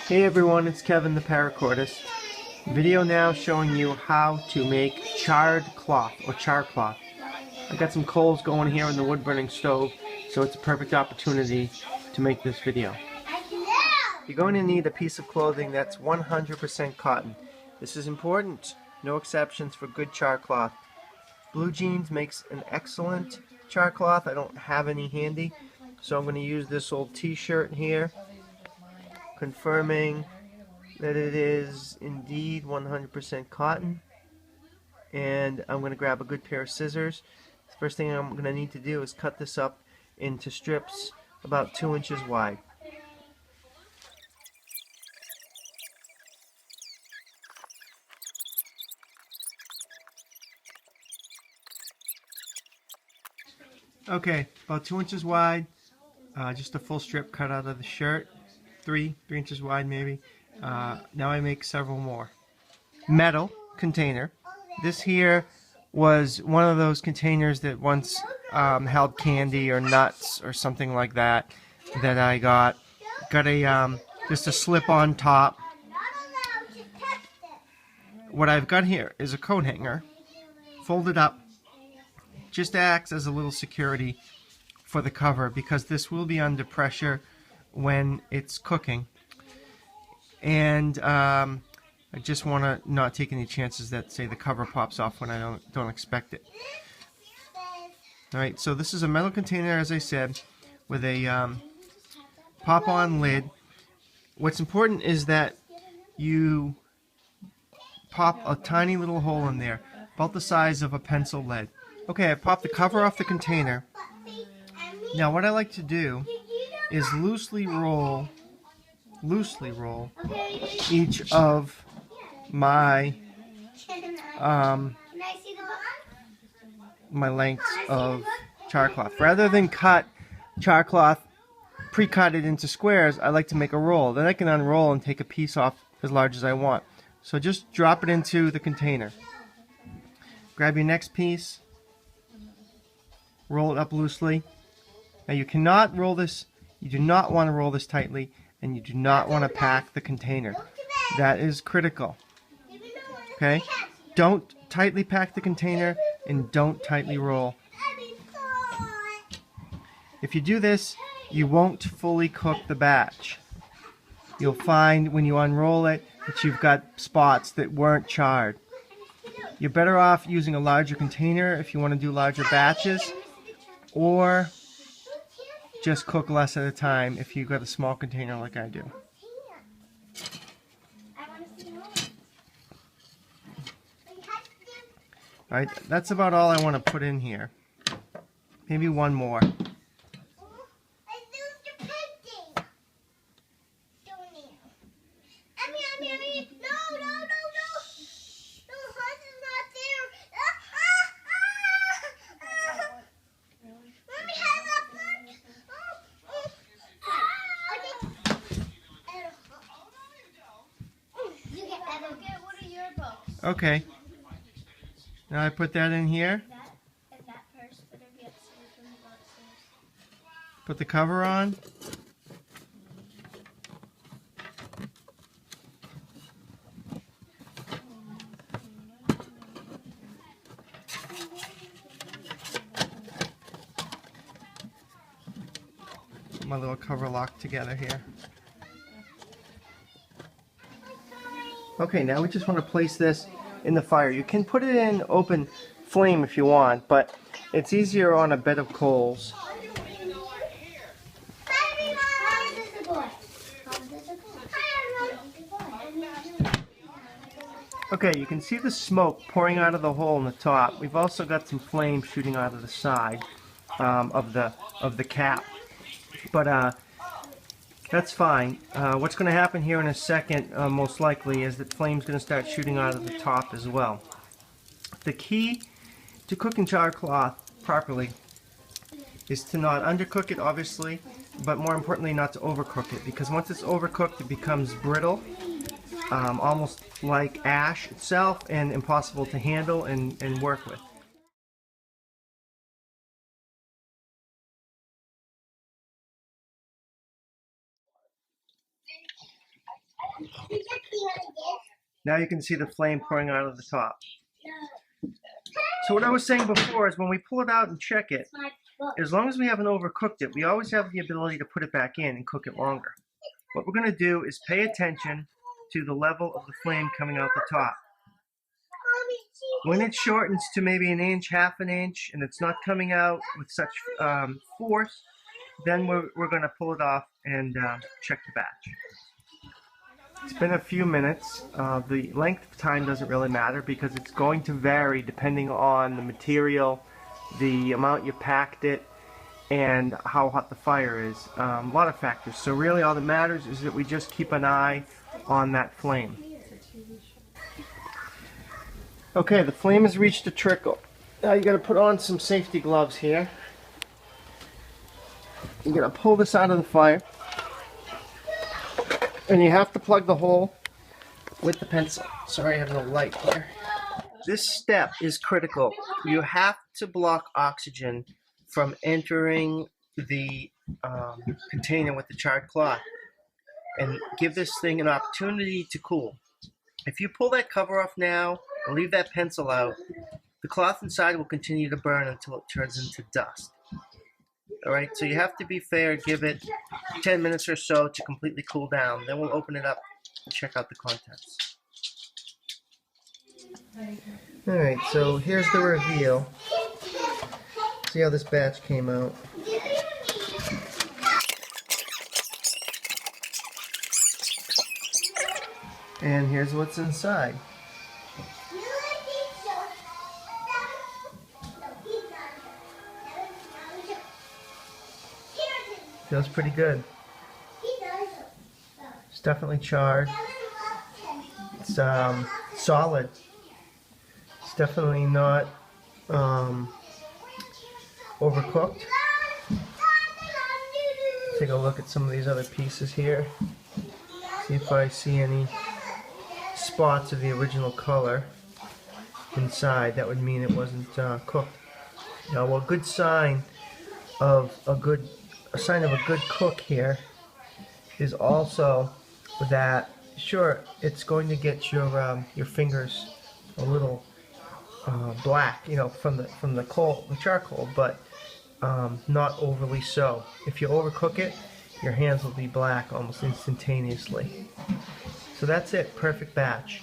Hey everyone, it's Kevin the Paracordist. Video now showing you how to make charred cloth or char cloth. I got some coals going here in the wood burning stove, so it's a perfect opportunity to make this video. You're going to need a piece of clothing that's 100% cotton. This is important. No exceptions for good char cloth. Blue jeans makes an excellent char cloth. I don't have any handy, so I'm going to use this old t-shirt here, confirming that it is indeed 100% cotton. And I'm going to grab a good pair of scissors. The first thing I'm going to need to do is cut this up into strips about 2 inches wide. Okay, about 2 inches wide, just a full strip cut out of the shirt, 3 inches wide maybe. Now I make several more. Metal container. This here was one of those containers that once held candy or nuts or something like that I got a just a slip-on top. What I've got here is a coat hanger folded up, just acts as a little security for the cover because this will be under pressure when it's cooking, and I just want to not take any chances that, say, the cover pops off when I don't expect it. Alright, so this is a metal container, as I said, with a pop-on lid. What's important is that you pop a tiny little hole in there, about the size of a pencil lead. Okay, I popped the cover off the container. Now what I like to do is loosely roll each of my my lengths of char cloth. Rather than cut char cloth, pre-cut it into squares, I like to make a roll. Then I can unroll and take a piece off as large as I want. So just drop it into the container. Grab your next piece, roll it up loosely. Now you cannot roll this, you do not want to roll this tightly, and you do not want to pack the container. That is critical. Okay? Don't tightly pack the container and don't tightly roll. If you do this, you won't fully cook the batch. You'll find when you unroll it that you've got spots that weren't charred. You're better off using a larger container if you want to do larger batches, or just cook less at a time if you've got a small container like I do. Alright, that's about all I want to put in here. Maybe one more. Okay. Now I put that in here. Put the cover on. Put my little cover lock together here. Okay, now we just want to place this in the fire. You can put it in open flame if you want, but it's easier on a bed of coals. Okay, you can see the smoke pouring out of the hole in the top. We've also got some flame shooting out of the side of the cap, but that's fine. What's going to happen here in a second, most likely, is that flame's going to start shooting out of the top as well. The key to cooking char cloth properly is to not undercook it, obviously, but more importantly, not to overcook it, because once it's overcooked, it becomes brittle, almost like ash itself, and impossible to handle and work with. Now you can see the flame pouring out of the top. So what I was saying before is when we pull it out and check it, as long as we haven't overcooked it, we always have the ability to put it back in and cook it longer. What we're going to do is pay attention to the level of the flame coming out the top. When it shortens to maybe an inch, half an inch, and it's not coming out with such force, then we're going to pull it off and check the batch. It's been a few minutes. The length of time doesn't really matter because it's going to vary depending on the material, the amount you packed it, and how hot the fire is. A lot of factors. So really all that matters is that we just keep an eye on that flame. Okay, the flame has reached a trickle. Now you got to put on some safety gloves here. You're going to pull this out of the fire. And you have to plug the hole with the pencil. Sorry, I have no light here. This step is critical. You have to block oxygen from entering the container with the charred cloth and give this thing an opportunity to cool. If you pull that cover off now and leave that pencil out, the cloth inside will continue to burn until it turns into dust. Alright, so you have to be fair, give it 10 minutes or so to completely cool down. Then we'll open it up and check out the contents. Alright, so here's the reveal. See how this batch came out. And here's what's inside. Feels pretty good. It's definitely charred. It's solid. It's definitely not overcooked. Take a look at some of these other pieces here. See if I see any spots of the original color inside. That would mean it wasn't cooked. Now, well, a good sign of a good cook here is also that, sure, it's going to get your fingers a little black, you know, from the charcoal, but not overly so. If you overcook it, your hands will be black almost instantaneously. So that's it, perfect batch.